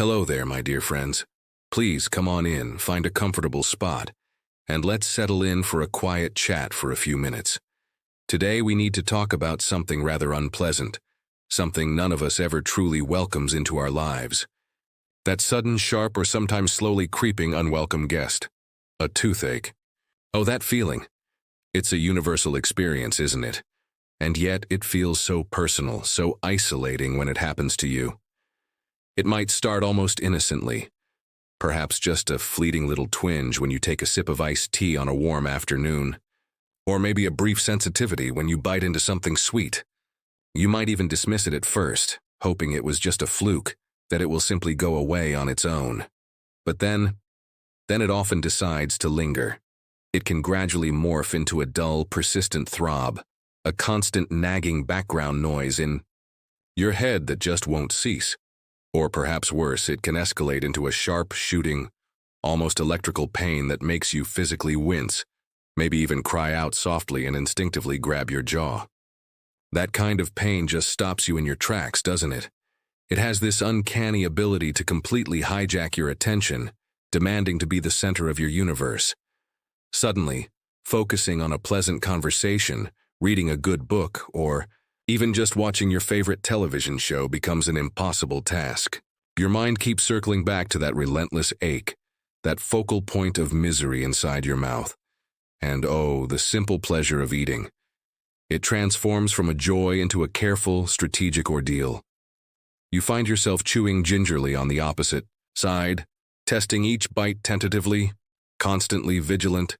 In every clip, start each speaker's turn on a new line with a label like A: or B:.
A: Hello there, my dear friends. Please come on in, find a comfortable spot, and let's settle in for a quiet chat for a few minutes. Today we need to talk about something rather unpleasant, something none of us ever truly welcomes into our lives. That sudden, sharp, or sometimes slowly creeping unwelcome guest. A toothache. Oh, that feeling. It's a universal experience, isn't it? And yet it feels so personal, so isolating when it happens to you. It might start almost innocently, perhaps just a fleeting little twinge when you take a sip of iced tea on a warm afternoon, or maybe a brief sensitivity when you bite into something sweet. You might even dismiss it at first, hoping it was just a fluke, that it will simply go away on its own. But then it often decides to linger. It can gradually morph into a dull, persistent throb, a constant nagging background noise in your head that just won't cease. Or perhaps worse, it can escalate into a sharp, shooting, almost electrical pain that makes you physically wince, maybe even cry out softly and instinctively grab your jaw. That kind of pain just stops you in your tracks, doesn't it? It has this uncanny ability to completely hijack your attention, demanding to be the center of your universe. Suddenly, focusing on a pleasant conversation, reading a good book, or even just watching your favorite television show becomes an impossible task. Your mind keeps circling back to that relentless ache, that focal point of misery inside your mouth. And oh, the simple pleasure of eating. It transforms from a joy into a careful, strategic ordeal. You find yourself chewing gingerly on the opposite side, testing each bite tentatively, constantly vigilant,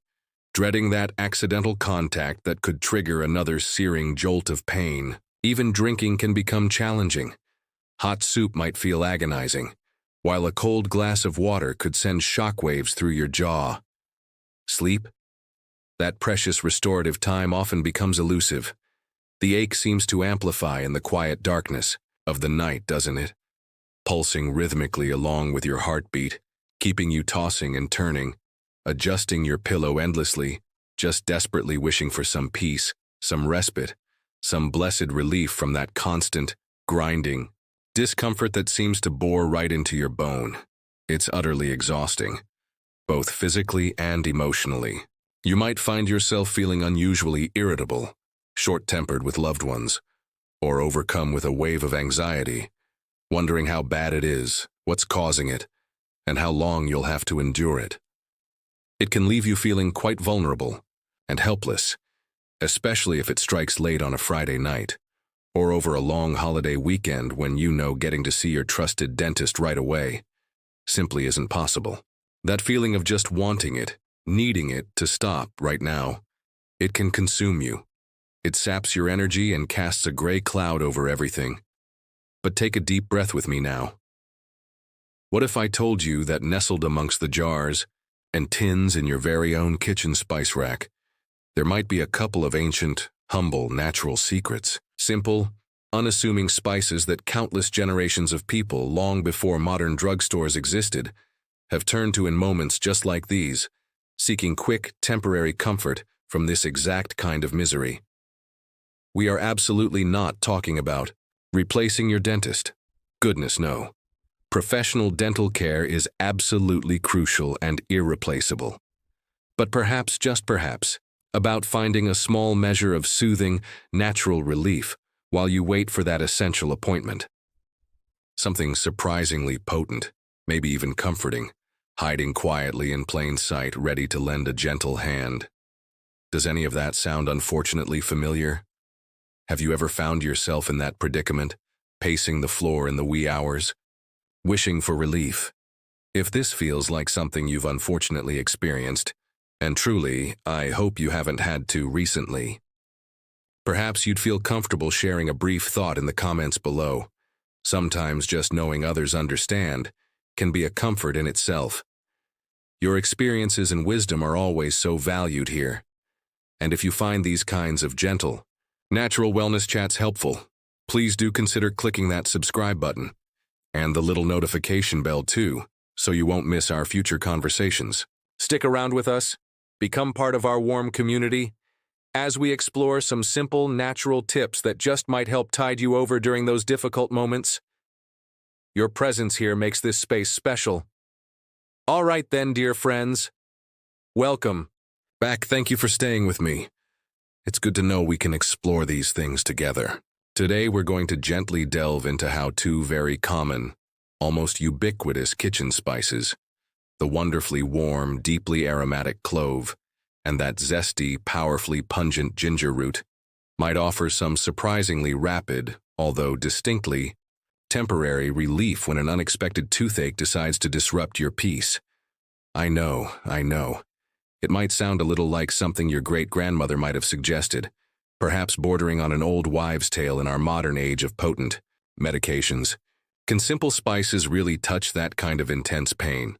A: dreading that accidental contact that could trigger another searing jolt of pain. Even drinking can become challenging. Hot soup might feel agonizing, while a cold glass of water could send shockwaves through your jaw. Sleep? That precious restorative time often becomes elusive. The ache seems to amplify in the quiet darkness of the night, doesn't it? Pulsing rhythmically along with your heartbeat, keeping you tossing and turning, adjusting your pillow endlessly, just desperately wishing for some peace, some respite, some blessed relief from that constant, grinding discomfort that seems to bore right into your bone. It's utterly exhausting, both physically and emotionally. You might find yourself feeling unusually irritable, short-tempered with loved ones, or overcome with a wave of anxiety, wondering how bad it is, what's causing it, and how long you'll have to endure it. It can leave you feeling quite vulnerable and helpless, especially if it strikes late on a Friday night, or over a long holiday weekend when you know getting to see your trusted dentist right away simply isn't possible. That feeling of just wanting it, needing it to stop right now, it can consume you. It saps your energy and casts a gray cloud over everything. But take a deep breath with me now. What if I told you that nestled amongst the jars and tins in your very own kitchen spice rack, there might be a couple of ancient, humble, natural secrets, simple, unassuming spices that countless generations of people, long before modern drugstores existed, have turned to in moments just like these, seeking quick, temporary comfort from this exact kind of misery. We are absolutely not talking about replacing your dentist. Goodness, no. Professional dental care is absolutely crucial and irreplaceable. But perhaps, just perhaps, about finding a small measure of soothing, natural relief while you wait for that essential appointment. Something surprisingly potent, maybe even comforting, hiding quietly in plain sight, ready to lend a gentle hand. Does any of that sound unfortunately familiar? Have you ever found yourself in that predicament, pacing the floor in the wee hours, wishing for relief? If this feels like something you've unfortunately experienced, and truly, I hope you haven't had to recently, perhaps you'd feel comfortable sharing a brief thought in the comments below. Sometimes just knowing others understand can be a comfort in itself. Your experiences and wisdom are always so valued here. And if you find these kinds of gentle, natural wellness chats helpful, please do consider clicking that subscribe button and the little notification bell too, so you won't miss our future conversations. Stick around with us, become part of our warm community, as we explore some simple, natural tips that just might help tide you over during those difficult moments. Your presence here makes this space special. All right then, dear friends. Welcome back. Thank you for staying with me. It's good to know we can explore these things together. Today we're going to gently delve into how two very common, almost ubiquitous kitchen spices, the wonderfully warm, deeply aromatic clove, and that zesty, powerfully pungent ginger root, might offer some surprisingly rapid, although distinctly temporary relief when an unexpected toothache decides to disrupt your peace. I know. It might sound a little like something your great-grandmother might have suggested, perhaps bordering on an old wives' tale in our modern age of potent medications. Can simple spices really touch that kind of intense pain?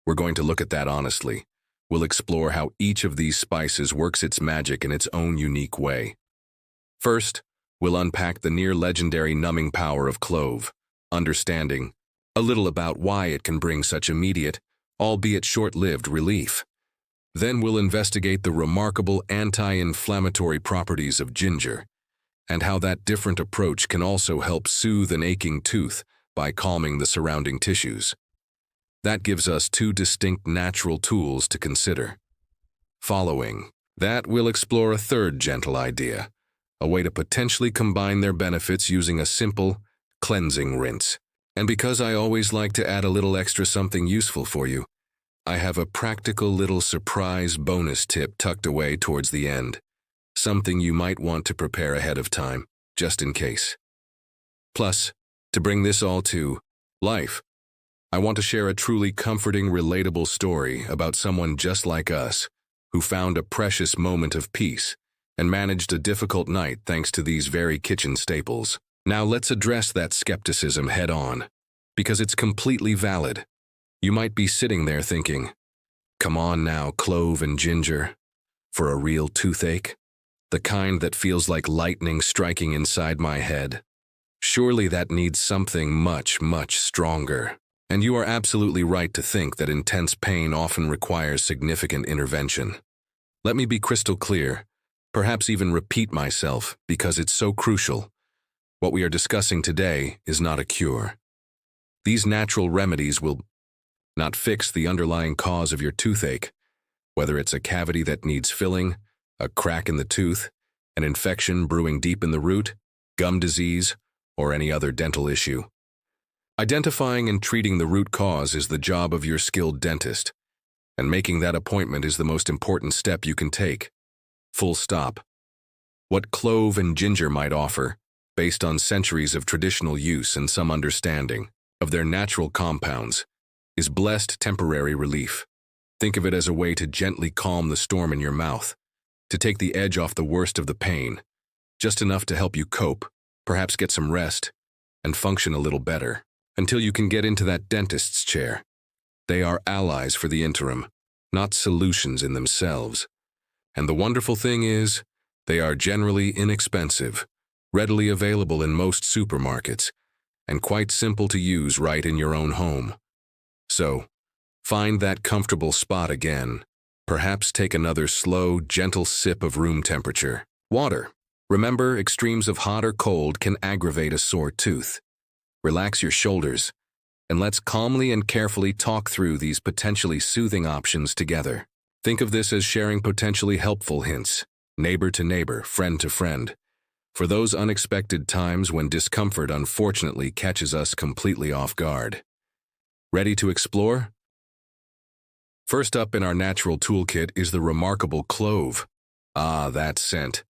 A: We're going to look at that honestly. We'll explore how each of these spices works its magic in its own unique way. First, we'll unpack the near-legendary numbing power of clove, understanding a little about why it can bring such immediate, albeit short-lived, relief. Then we'll investigate the remarkable anti-inflammatory properties of ginger, and how that different approach can also help soothe an aching tooth by calming the surrounding tissues. That gives us two distinct natural tools to consider. Following that, we'll explore a third gentle idea, a way to potentially combine their benefits using a simple, cleansing rinse. And because I always like to add a little extra something useful for you, I have a practical little surprise bonus tip tucked away towards the end, something you might want to prepare ahead of time, just in case. Plus, to bring this all to life, I want to share a truly comforting, relatable story about someone just like us, who found a precious moment of peace and managed a difficult night thanks to these very kitchen staples. Now let's address that skepticism head on, because it's completely valid. You might be sitting there thinking, come on now, clove and ginger, for a real toothache? The kind that feels like lightning striking inside my head. Surely that needs something much, much stronger. And you are absolutely right to think that intense pain often requires significant intervention. Let me be crystal clear, perhaps even repeat myself because it's so crucial. What we are discussing today is not a cure. These natural remedies will not fix the underlying cause of your toothache, whether it's a cavity that needs filling, a crack in the tooth, an infection brewing deep in the root, gum disease, or any other dental issue. Identifying and treating the root cause is the job of your skilled dentist, and making that appointment is the most important step you can take. Full stop. What clove and ginger might offer, based on centuries of traditional use and some understanding of their natural compounds, is blessed temporary relief. Think of it as a way to gently calm the storm in your mouth, to take the edge off the worst of the pain, just enough to help you cope, perhaps get some rest, and function a little better, until you can get into that dentist's chair. They are allies for the interim, not solutions in themselves. And the wonderful thing is, they are generally inexpensive, readily available in most supermarkets, and quite simple to use right in your own home. So, find that comfortable spot again. Perhaps take another slow, gentle sip of room temperature water. Remember, extremes of hot or cold can aggravate a sore tooth. Relax your shoulders, and let's calmly and carefully talk through these potentially soothing options together. Think of this as sharing potentially helpful hints, neighbor to neighbor, friend to friend, for those unexpected times when discomfort unfortunately catches us completely off guard. Ready to explore? First up in our natural toolkit is the remarkable clove. Ah, that scent.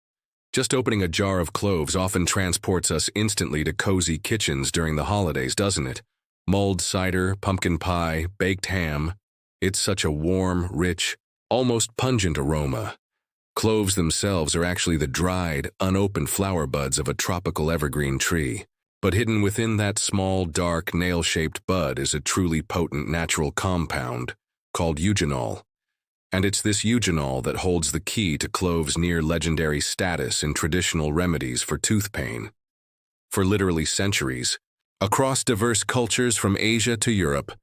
A: Just opening a jar of cloves often transports us instantly to cozy kitchens during the holidays, doesn't it? Mulled cider, pumpkin pie, baked ham. It's such a warm, rich, almost pungent aroma. Cloves themselves are actually the dried, unopened flower buds of a tropical evergreen tree. But hidden within that small, dark, nail-shaped bud is a truly potent natural compound called eugenol. And it's this eugenol that holds the key to clove's near-legendary status in traditional remedies for tooth pain. For literally centuries, across diverse cultures from Asia to Europe,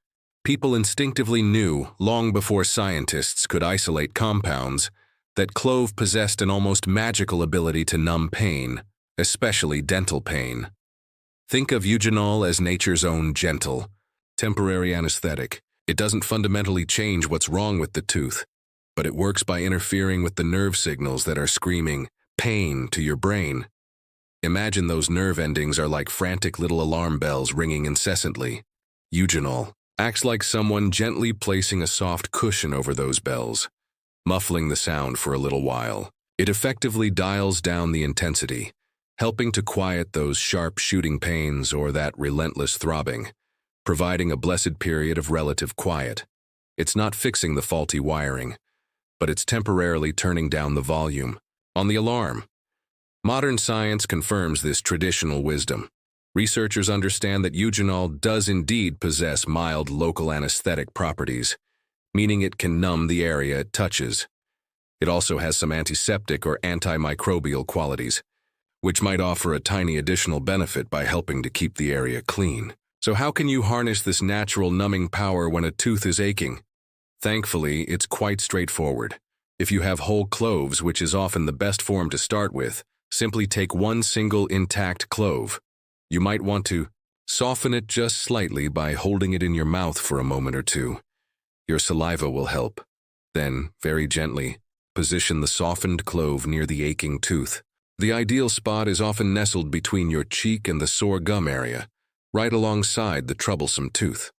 A: people instinctively knew, long before scientists could isolate compounds, that clove possessed an almost magical ability to numb pain, especially dental pain. Think of eugenol as nature's own gentle, temporary anesthetic. It doesn't fundamentally change what's wrong with the tooth, but it works by interfering with the nerve signals that are screaming pain to your brain. Imagine those nerve endings are like frantic little alarm bells ringing incessantly. Eugenol acts like someone gently placing a soft cushion over those bells, muffling the sound for a little while. It effectively dials down the intensity, helping to quiet those sharp shooting pains or that relentless throbbing, providing a blessed period of relative quiet. It's not fixing the faulty wiring, but it's temporarily turning down the volume on the alarm. Modern science confirms this traditional wisdom. Researchers understand that eugenol does indeed possess mild local anesthetic properties, meaning it can numb the area it touches. It also has some antiseptic or antimicrobial qualities, which might offer a tiny additional benefit by helping to keep the area clean. So how can you harness this natural numbing power when a tooth is aching? Thankfully, it's quite straightforward. If you have whole cloves, which is often the best form to start with, simply take one single intact clove. You might want to soften it just slightly by holding it in your mouth for a moment or two. Your saliva will help. Then, very gently, position the softened clove near the aching tooth. The ideal spot is often nestled between your cheek and the sore gum area, right alongside the troublesome tooth.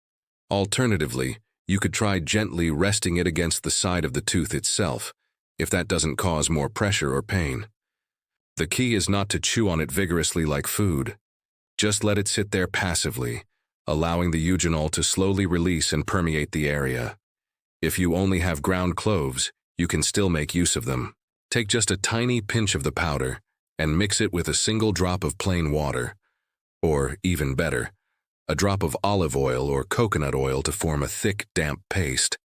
A: Alternatively, you could try gently resting it against the side of the tooth itself, if that doesn't cause more pressure or pain. The key is not to chew on it vigorously like food. Just let it sit there passively, allowing the eugenol to slowly release and permeate the area. If you only have ground cloves, you can still make use of them. Take just a tiny pinch of the powder and mix it with a single drop of plain water, or, even better, a drop of olive oil or coconut oil to form a thick, damp paste.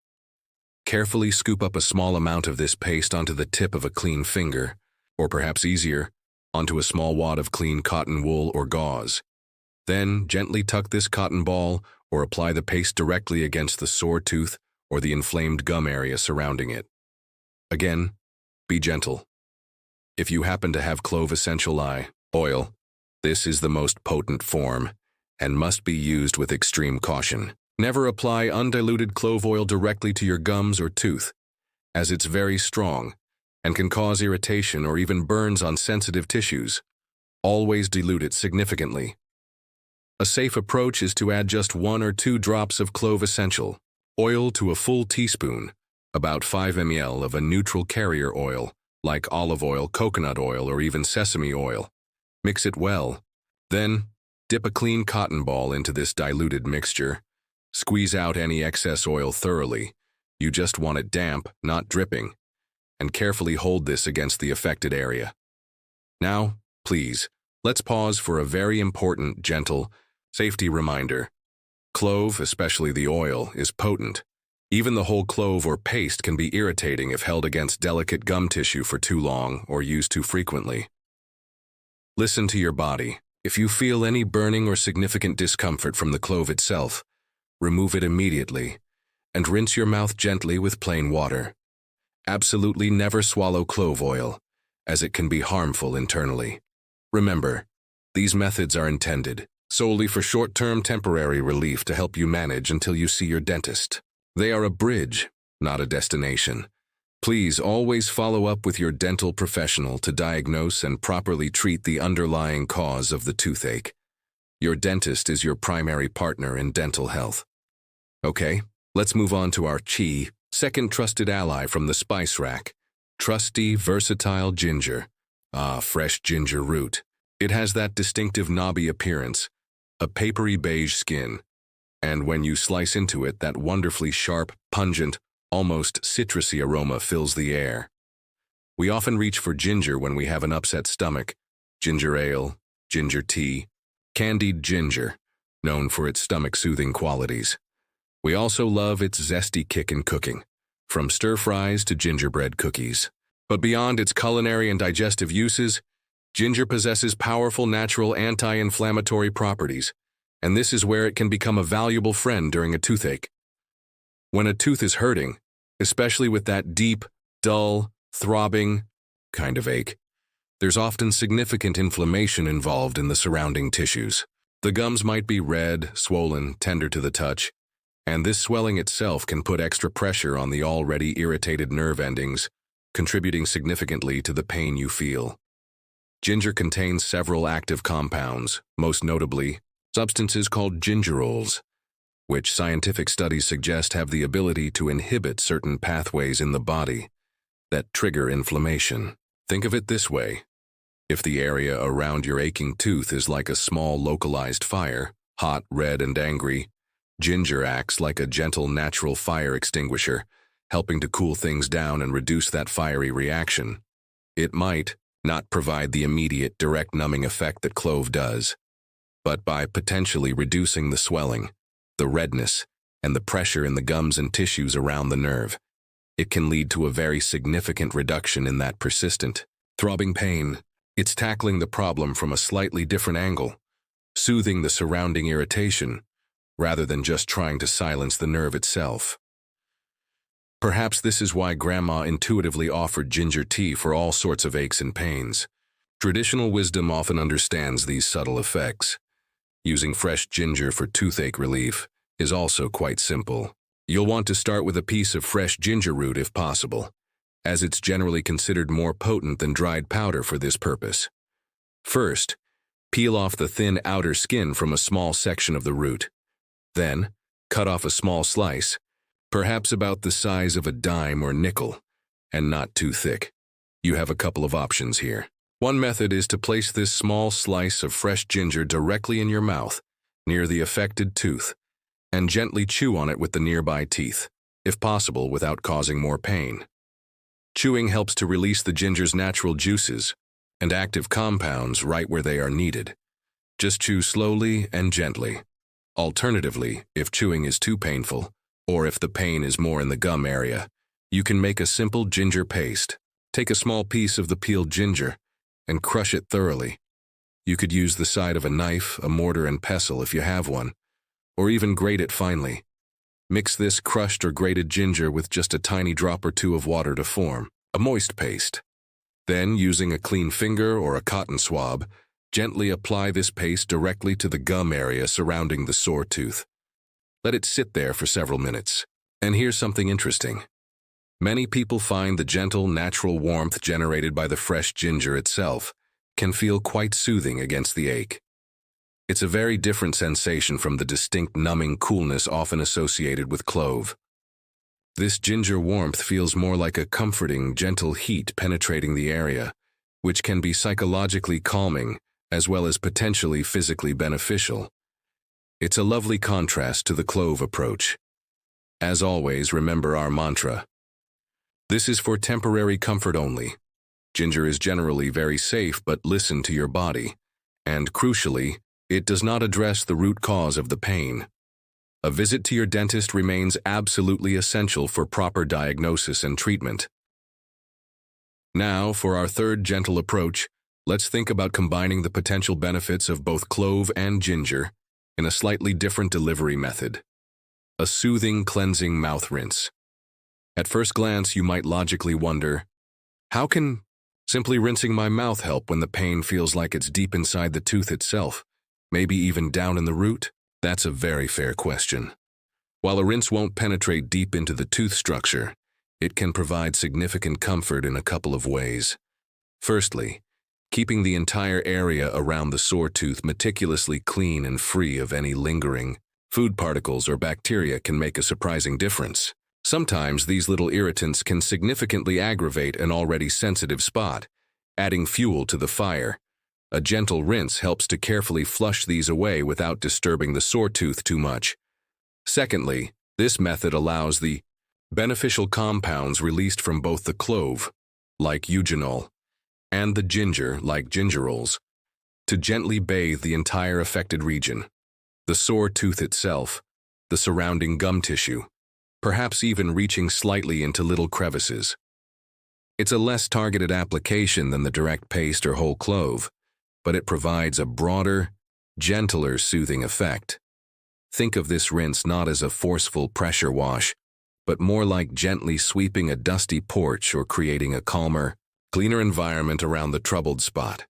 A: Carefully scoop up a small amount of this paste onto the tip of a clean finger, or perhaps easier, onto a small wad of clean cotton wool or gauze. Then, gently tuck this cotton ball or apply the paste directly against the sore tooth or the inflamed gum area surrounding it. Again, be gentle. If you happen to have clove essential oil, this is the most potent form and must be used with extreme caution. Never apply undiluted clove oil directly to your gums or tooth, as it's very strong and can cause irritation or even burns on sensitive tissues. Always dilute it significantly. A safe approach is to add just 1 or 2 drops of clove essential oil to a full teaspoon, about 5 ml of a neutral carrier oil, like olive oil, coconut oil, or even sesame oil. Mix it well. Then, dip a clean cotton ball into this diluted mixture. Squeeze out any excess oil thoroughly. You just want it damp, not dripping. And carefully hold this against the affected area. Now, please, let's pause for a very important, gentle, safety reminder. Clove, especially the oil, is potent. Even the whole clove or paste can be irritating if held against delicate gum tissue for too long or used too frequently. Listen to your body. If you feel any burning or significant discomfort from the clove itself, remove it immediately and rinse your mouth gently with plain water. Absolutely never swallow clove oil, as it can be harmful internally. Remember, these methods are intended solely for short-term temporary relief to help you manage until you see your dentist. They are a bridge, not a destination. Please always follow up with your dental professional to diagnose and properly treat the underlying cause of the toothache. Your dentist is your primary partner in dental health. Okay, let's move on to our second trusted ally from the spice rack. Trusty, versatile ginger. Fresh ginger root. It has that distinctive knobby appearance, a papery beige skin, and when you slice into it, that wonderfully sharp, pungent, almost citrusy aroma fills the air. We often reach for ginger when we have an upset stomach. Ginger ale, ginger tea, candied ginger, known for its stomach-soothing qualities. We also love its zesty kick in cooking, from stir-fries to gingerbread cookies. But beyond its culinary and digestive uses, ginger possesses powerful natural anti-inflammatory properties, and this is where it can become a valuable friend during a toothache. When a tooth is hurting, especially with that deep, dull, throbbing kind of ache, there's often significant inflammation involved in the surrounding tissues. The gums might be red, swollen, tender to the touch, and this swelling itself can put extra pressure on the already irritated nerve endings, contributing significantly to the pain you feel. Ginger contains several active compounds, most notably substances called gingerols, which scientific studies suggest have the ability to inhibit certain pathways in the body that trigger inflammation. Think of it this way. If the area around your aching tooth is like a small localized fire, hot, red, and angry, ginger acts like a gentle natural fire extinguisher, helping to cool things down and reduce that fiery reaction. It might not provide the immediate direct numbing effect that clove does, but by potentially reducing the swelling, the redness, and the pressure in the gums and tissues around the nerve, it can lead to a very significant reduction in that persistent, throbbing pain. It's tackling the problem from a slightly different angle, soothing the surrounding irritation, rather than just trying to silence the nerve itself. Perhaps this is why Grandma intuitively offered ginger tea for all sorts of aches and pains. Traditional wisdom often understands these subtle effects. Using fresh ginger for toothache relief is also quite simple. You'll want to start with a piece of fresh ginger root if possible, as it's generally considered more potent than dried powder for this purpose. First, peel off the thin outer skin from a small section of the root. Then, cut off a small slice, perhaps about the size of a dime or nickel, and not too thick. You have a couple of options here. One method is to place this small slice of fresh ginger directly in your mouth, near the affected tooth, and gently chew on it with the nearby teeth, if possible without causing more pain. Chewing helps to release the ginger's natural juices and active compounds right where they are needed. Just chew slowly and gently. Alternatively, if chewing is too painful, or if the pain is more in the gum area, you can make a simple ginger paste. Take a small piece of the peeled ginger and crush it thoroughly. You could use the side of a knife, a mortar and pestle if you have one, or even grate it finely. Mix this crushed or grated ginger with just a tiny drop or two of water to form a moist paste. Then, using a clean finger or a cotton swab, gently apply this paste directly to the gum area surrounding the sore tooth. Let it sit there for several minutes. And here's something interesting. Many people find the gentle, natural warmth generated by the fresh ginger itself can feel quite soothing against the ache. It's a very different sensation from the distinct numbing coolness often associated with clove. This ginger warmth feels more like a comforting, gentle heat penetrating the area, which can be psychologically calming as well as potentially physically beneficial. It's a lovely contrast to the clove approach. As always, remember our mantra. This is for temporary comfort only. Ginger is generally very safe, but listen to your body. And crucially, it does not address the root cause of the pain. A visit to your dentist remains absolutely essential for proper diagnosis and treatment. Now, for our third gentle approach, let's think about combining the potential benefits of both clove and ginger in a slightly different delivery method. A soothing, cleansing mouth rinse. At first glance, you might logically wonder, how can simply rinsing my mouth help when the pain feels like it's deep inside the tooth itself? Maybe even down in the root? That's a very fair question. While a rinse won't penetrate deep into the tooth structure, it can provide significant comfort in a couple of ways. Firstly, keeping the entire area around the sore tooth meticulously clean and free of any lingering food particles or bacteria can make a surprising difference. Sometimes these little irritants can significantly aggravate an already sensitive spot, adding fuel to the fire. A gentle rinse helps to carefully flush these away without disturbing the sore tooth too much. Secondly, this method allows the beneficial compounds released from both the clove, like eugenol, and the ginger, like gingerols, to gently bathe the entire affected region. The sore tooth itself, the surrounding gum tissue, perhaps even reaching slightly into little crevices. It's a less targeted application than the direct paste or whole clove, but it provides a broader, gentler soothing effect. Think of this rinse not as a forceful pressure wash, but more like gently sweeping a dusty porch or creating a calmer, cleaner environment around the troubled spot.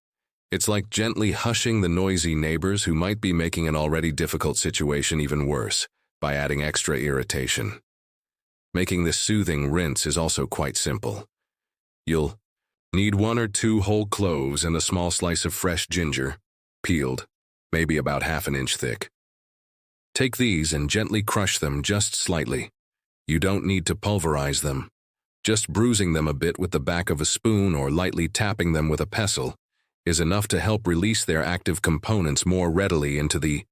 A: It's like gently hushing the noisy neighbors who might be making an already difficult situation even worse by adding extra irritation. Making this soothing rinse is also quite simple. You'll need 1 or 2 whole cloves and a small slice of fresh ginger, peeled, maybe about ½ an inch thick. Take these and gently crush them just slightly. You don't need to pulverize them. Just bruising them a bit with the back of a spoon or lightly tapping them with a pestle is enough to help release their active components more readily into the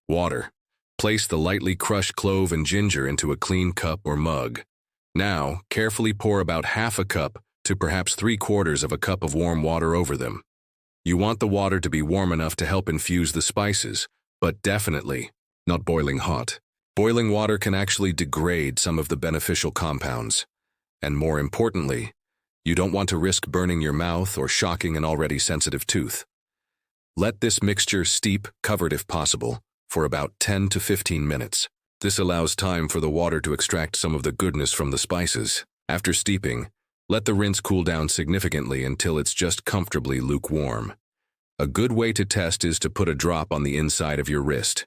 A: water. Place the lightly crushed clove and ginger into a clean cup or mug. Now, carefully pour about ½ a cup to perhaps 3/4 of a cup of warm water over them. You want the water to be warm enough to help infuse the spices, but definitely not boiling hot. Boiling water can actually degrade some of the beneficial compounds. And more importantly, you don't want to risk burning your mouth or shocking an already sensitive tooth. Let this mixture steep, covered if possible, for about 10 to 15 minutes. This allows time for the water to extract some of the goodness from the spices. After steeping, let the rinse cool down significantly until it's just comfortably lukewarm. A good way to test is to put a drop on the inside of your wrist.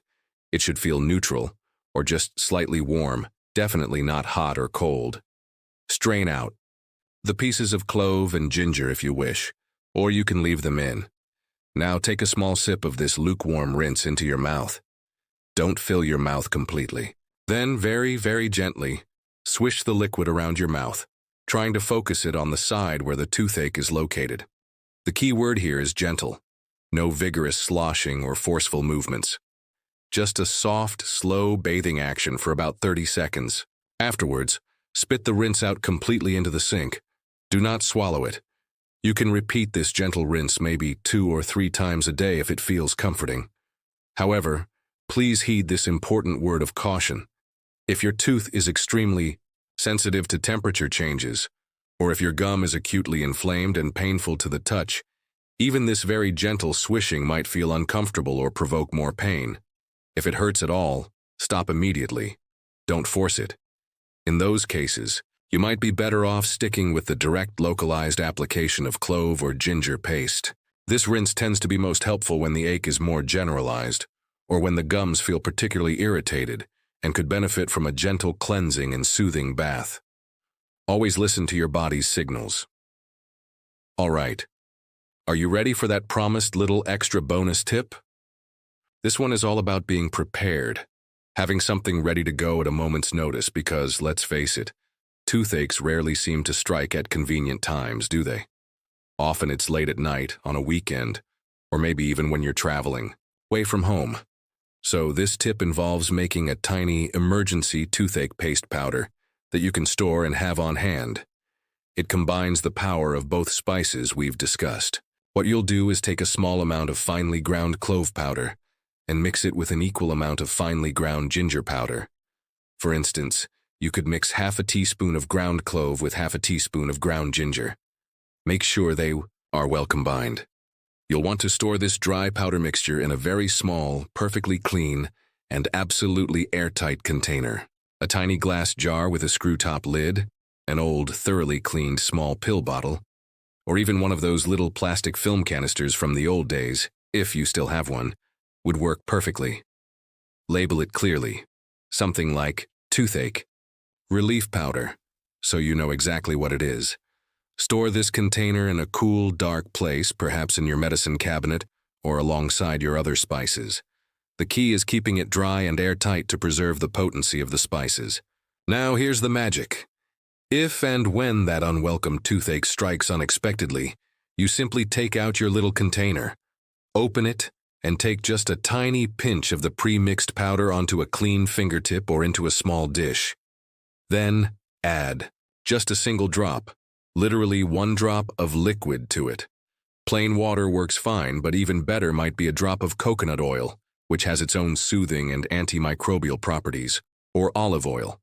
A: It should feel neutral, or just slightly warm, definitely not hot or cold. Strain out the pieces of clove and ginger if you wish, or you can leave them in. Now take a small sip of this lukewarm rinse into your mouth. Don't fill your mouth completely. Then very, very gently, swish the liquid around your mouth, trying to focus it on the side where the toothache is located. The key word here is gentle. No vigorous sloshing or forceful movements. Just a soft, slow bathing action for about 30 seconds. Afterwards, spit the rinse out completely into the sink. Do not swallow it. You can repeat this gentle rinse maybe 2 or 3 times a day if it feels comforting. However, please heed this important word of caution. If your tooth is extremely sensitive to temperature changes, or if your gum is acutely inflamed and painful to the touch, even this very gentle swishing might feel uncomfortable or provoke more pain. If it hurts at all, stop immediately. Don't force it. In those cases, you might be better off sticking with the direct localized application of clove or ginger paste. This rinse tends to be most helpful when the ache is more generalized, or when the gums feel particularly irritated and could benefit from a gentle cleansing and soothing bath. Always listen to your body's signals. All right. Are you ready for that promised little extra bonus tip? This one is all about being prepared, having something ready to go at a moment's notice because, let's face it, toothaches rarely seem to strike at convenient times, do they? Often it's late at night, on a weekend, or maybe even when you're traveling, away from home. So this tip involves making a tiny emergency toothache paste powder that you can store and have on hand. It combines the power of both spices we've discussed. What you'll do is take a small amount of finely ground clove powder and mix it with an equal amount of finely ground ginger powder. For instance, you could mix ½ a teaspoon of ground clove with ½ a teaspoon of ground ginger. Make sure they are well combined. You'll want to store this dry powder mixture in a very small, perfectly clean, and absolutely airtight container. A tiny glass jar with a screw-top lid, an old, thoroughly cleaned small pill bottle, or even one of those little plastic film canisters from the old days, if you still have one, would work perfectly. Label it clearly. Something like toothache, relief powder, so you know exactly what it is. Store this container in a cool, dark place, perhaps in your medicine cabinet or alongside your other spices. The key is keeping it dry and airtight to preserve the potency of the spices. Now here's the magic. If and when that unwelcome toothache strikes unexpectedly, you simply take out your little container, open it, and take just a tiny pinch of the pre-mixed powder onto a clean fingertip or into a small dish. Then add just a single drop, literally 1 drop of liquid to it. Plain water works fine, but even better might be a drop of coconut oil, which has its own soothing and antimicrobial properties, or olive oil.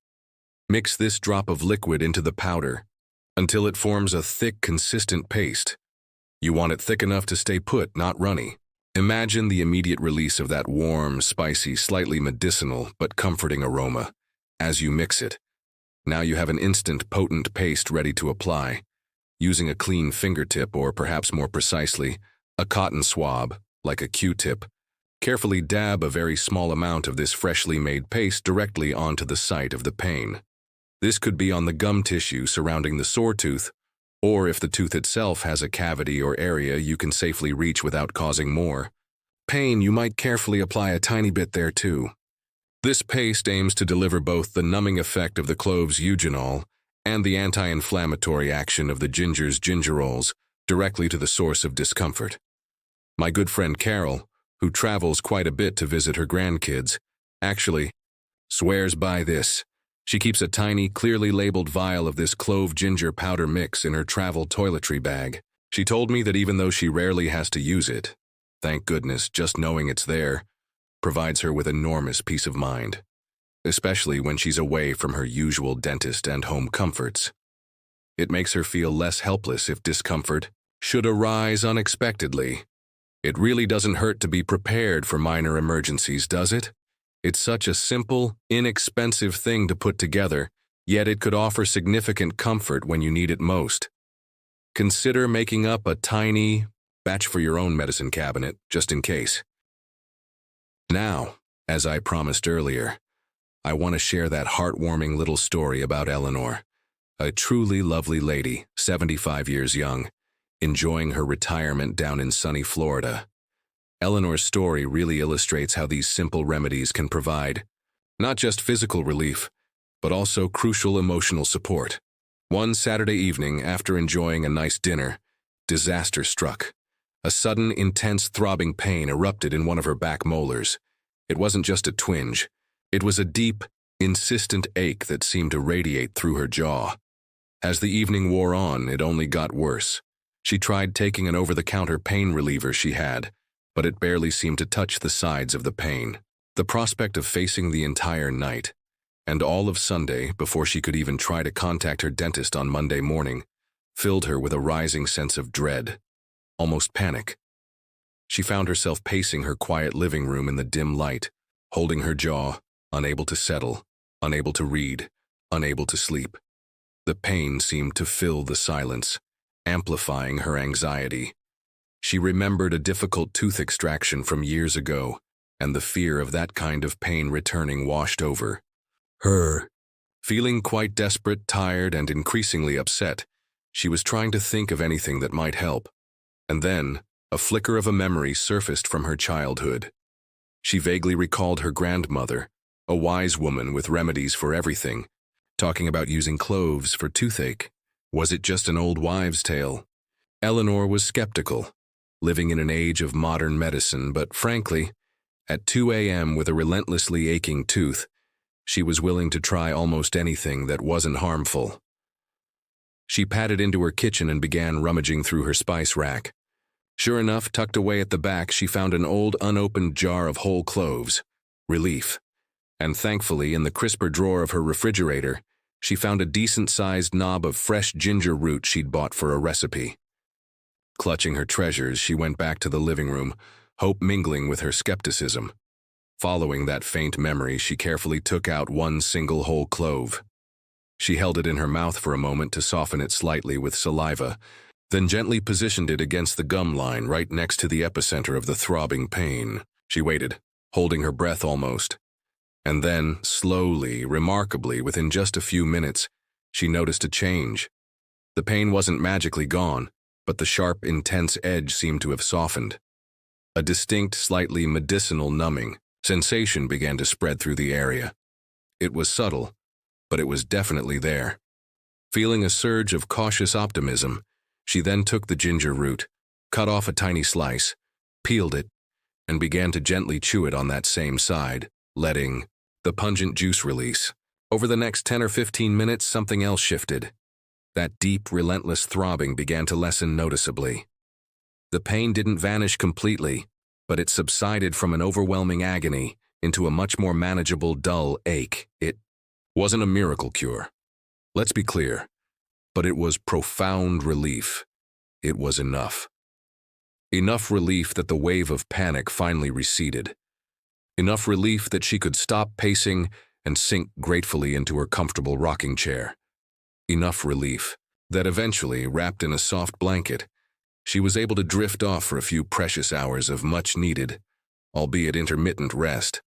A: Mix this drop of liquid into the powder until it forms a thick, consistent paste. You want it thick enough to stay put, not runny. Imagine the immediate release of that warm, spicy, slightly medicinal but comforting aroma as you mix it. Now you have an instant, potent paste ready to apply, using a clean fingertip or perhaps more precisely, A cotton swab, like a Q-tip, carefully dab a very small amount of this freshly made paste directly onto the site of the pain. This could be on the gum tissue surrounding the sore tooth, or if the tooth itself has a cavity or area you can safely reach without causing more pain, you might carefully apply a tiny bit there too. This paste aims to deliver both the numbing effect of the clove's eugenol and the anti-inflammatory action of the ginger's gingerols directly to the source of discomfort. My good friend Carol, who travels quite a bit to visit her grandkids, actually swears by this. She keeps a tiny, clearly labeled vial of this clove ginger powder mix in her travel toiletry bag. She told me that even though she rarely has to use it, thank goodness, just knowing it's there provides her with enormous peace of mind, especially when she's away from her usual dentist and home comforts. It makes her feel less helpless if discomfort should arise unexpectedly. It really doesn't hurt to be prepared for minor emergencies, does it? It's such a simple, inexpensive thing to put together, yet it could offer significant comfort when you need it most. Consider making up a tiny batch for your own medicine cabinet, just in case. Now, as I promised earlier, I want to share that heartwarming little story about Eleanor, a truly lovely lady, 75 years young, enjoying her retirement down in sunny Florida. Eleanor's story really illustrates how these simple remedies can provide not just physical relief, but also crucial emotional support. One Saturday evening, after enjoying a nice dinner, disaster struck. A sudden, intense throbbing pain erupted in one of her back molars. It wasn't just a twinge. It was a deep, insistent ache that seemed to radiate through her jaw. As the evening wore on, it only got worse. She tried taking an over-the-counter pain reliever she had, but it barely seemed to touch the sides of the pain. The prospect of facing the entire night, and all of Sunday before she could even try to contact her dentist on Monday morning, filled her with a rising sense of dread, almost panic. She found herself pacing her quiet living room in the dim light, holding her jaw, unable to settle, unable to read, unable to sleep. The pain seemed to fill the silence, amplifying her anxiety. She remembered a difficult tooth extraction from years ago, and the fear of that kind of pain returning washed over her. Feeling quite desperate, tired, and increasingly upset, she was trying to think of anything that might help. And then, a flicker of a memory surfaced from her childhood. She vaguely recalled her grandmother, a wise woman with remedies for everything, talking about using cloves for toothache. Was it just an old wives' tale? Eleanor was skeptical, living in an age of modern medicine, but frankly, at 2 a.m. with a relentlessly aching tooth, she was willing to try almost anything that wasn't harmful. She padded into her kitchen and began rummaging through her spice rack. Sure enough, tucked away at the back, she found an old unopened jar of whole cloves. Relief. And thankfully, in the crisper drawer of her refrigerator, she found a decent-sized knob of fresh ginger root she'd bought for a recipe. Clutching her treasures, she went back to the living room, hope mingling with her skepticism. Following that faint memory, she carefully took out one single whole clove. She held it in her mouth for a moment to soften it slightly with saliva, then gently positioned it against the gum line right next to the epicenter of the throbbing pain. She waited, holding her breath almost. And then, slowly, remarkably, within just a few minutes, she noticed a change. The pain wasn't magically gone, but the sharp, intense edge seemed to have softened. A distinct, slightly medicinal numbing sensation began to spread through the area. It was subtle, but it was definitely there. Feeling a surge of cautious optimism, she then took the ginger root, cut off a tiny slice, peeled it, and began to gently chew it on that same side, letting the pungent juice release. Over the next 10 or 15 minutes, something else shifted. That deep, relentless throbbing began to lessen noticeably. The pain didn't vanish completely, but it subsided from an overwhelming agony into a much more manageable, dull ache. It wasn't a miracle cure. Let's be clear, but it was profound relief. It was enough. Enough relief that the wave of panic finally receded. Enough relief that she could stop pacing and sink gratefully into her comfortable rocking chair. Enough relief that eventually, wrapped in a soft blanket, she was able to drift off for a few precious hours of much-needed, albeit intermittent rest.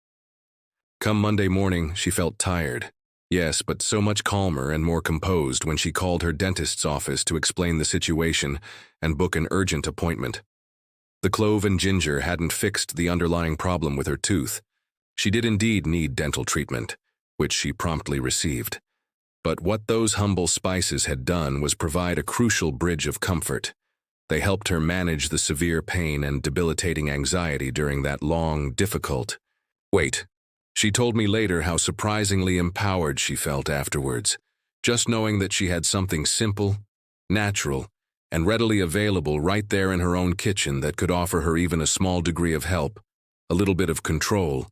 A: Come Monday morning, she felt tired. Yes, but so much calmer and more composed when she called her dentist's office to explain the situation and book an urgent appointment. The clove and ginger hadn't fixed the underlying problem with her tooth. She did indeed need dental treatment, which she promptly received. But what those humble spices had done was provide a crucial bridge of comfort. They helped her manage the severe pain and debilitating anxiety during that long, difficult wait. She told me later how surprisingly empowered she felt afterwards, just knowing that she had something simple, natural, and readily available right there in her own kitchen that could offer her even a small degree of help, a little bit of control,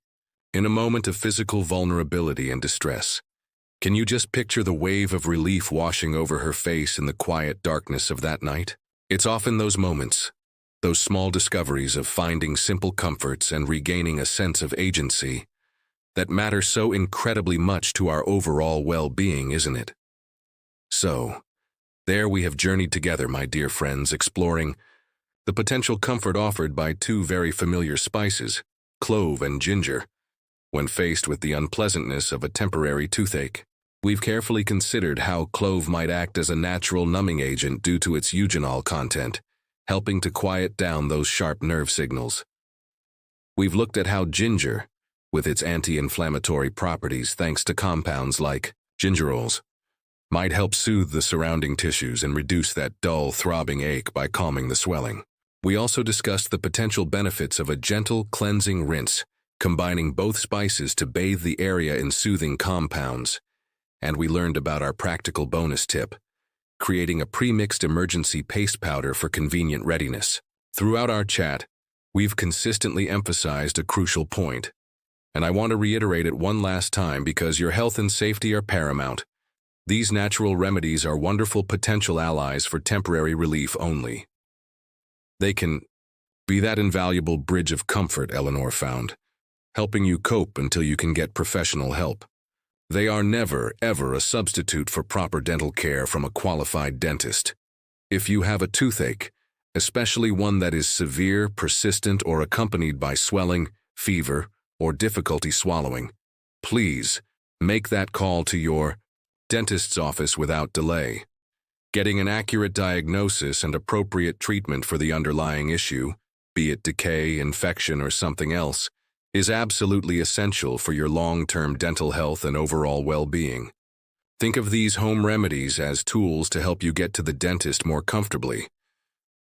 A: in a moment of physical vulnerability and distress. Can you just picture the wave of relief washing over her face in the quiet darkness of that night? It's often those moments, those small discoveries of finding simple comforts and regaining a sense of agency, that matter so incredibly much to our overall well-being, isn't it? So, there we have journeyed together, my dear friends, exploring the potential comfort offered by two very familiar spices, clove and ginger, when faced with the unpleasantness of a temporary toothache. We've carefully considered how clove might act as a natural numbing agent due to its eugenol content, helping to quiet down those sharp nerve signals. We've looked at how ginger, with its anti-inflammatory properties thanks to compounds like gingerols, might help soothe the surrounding tissues and reduce that dull, throbbing ache by calming the swelling. We also discussed the potential benefits of a gentle, cleansing rinse, combining both spices to bathe the area in soothing compounds. And we learned about our practical bonus tip, creating a pre-mixed emergency paste powder for convenient readiness. Throughout our chat, we've consistently emphasized a crucial point, and I want to reiterate it one last time because your health and safety are paramount. These natural remedies are wonderful potential allies for temporary relief only. They can be that invaluable bridge of comfort Eleanor found, helping you cope until you can get professional help. They are never, ever a substitute for proper dental care from a qualified dentist. If you have a toothache, especially one that is severe, persistent, or accompanied by swelling, fever, or difficulty swallowing, please make that call to your dentist's office without delay. Getting an accurate diagnosis and appropriate treatment for the underlying issue, be it decay, infection, or something else, is absolutely essential for your long-term dental health and overall well-being. Think of these home remedies as tools to help you get to the dentist more comfortably,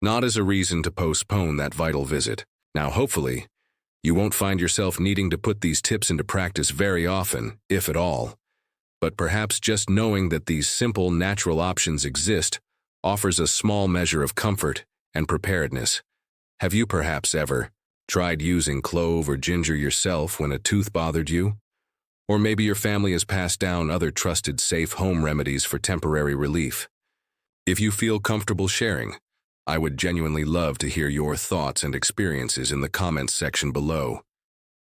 A: not as a reason to postpone that vital visit. Now, hopefully, you won't find yourself needing to put these tips into practice very often, if at all. But perhaps just knowing that these simple, natural options exist offers a small measure of comfort and preparedness. Have you perhaps ever tried using clove or ginger yourself when a tooth bothered you? Or maybe your family has passed down other trusted, safe home remedies for temporary relief. If you feel comfortable sharing, I would genuinely love to hear your thoughts and experiences in the comments section below.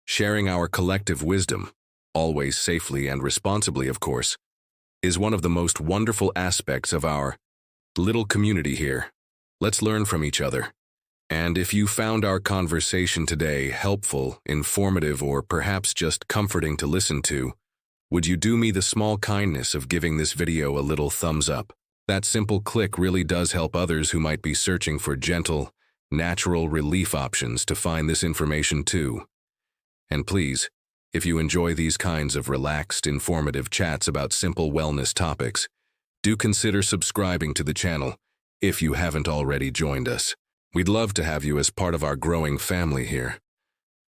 A: Sharing our collective wisdom, always safely and responsibly, of course, is one of the most wonderful aspects of our little community here. Let's learn from each other. And if you found our conversation today helpful, informative, or perhaps just comforting to listen to, would you do me the small kindness of giving this video a little thumbs up? That simple click really does help others who might be searching for gentle, natural relief options to find this information too. And please, if you enjoy these kinds of relaxed, informative chats about simple wellness topics, do consider subscribing to the channel if you haven't already joined us. We'd love to have you as part of our growing family here.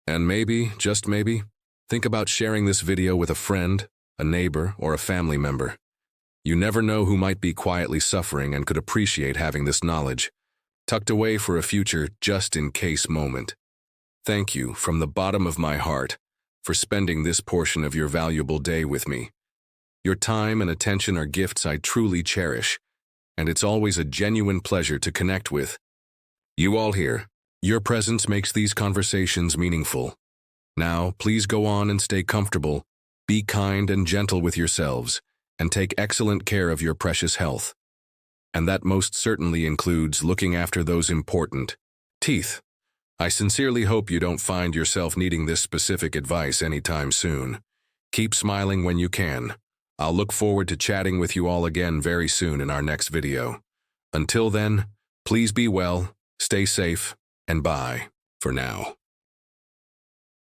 A: And maybe, just maybe, think about sharing this video with a friend, a neighbor, or a family member. You never know who might be quietly suffering and could appreciate having this knowledge, tucked away for a future just-in-case moment. Thank you, from the bottom of my heart, for spending this portion of your valuable day with me. Your time and attention are gifts I truly cherish, and it's always a genuine pleasure to connect with you all here. Your presence makes these conversations meaningful. Now, please go on and stay comfortable, be kind and gentle with yourselves, and take excellent care of your precious health. and that most certainly includes looking after those important teeth. I sincerely hope you don't find yourself needing this specific advice anytime soon. Keep smiling when you can. I'll look forward to chatting with you all again very soon in our next video. Until then, please be well, stay safe, and bye for now.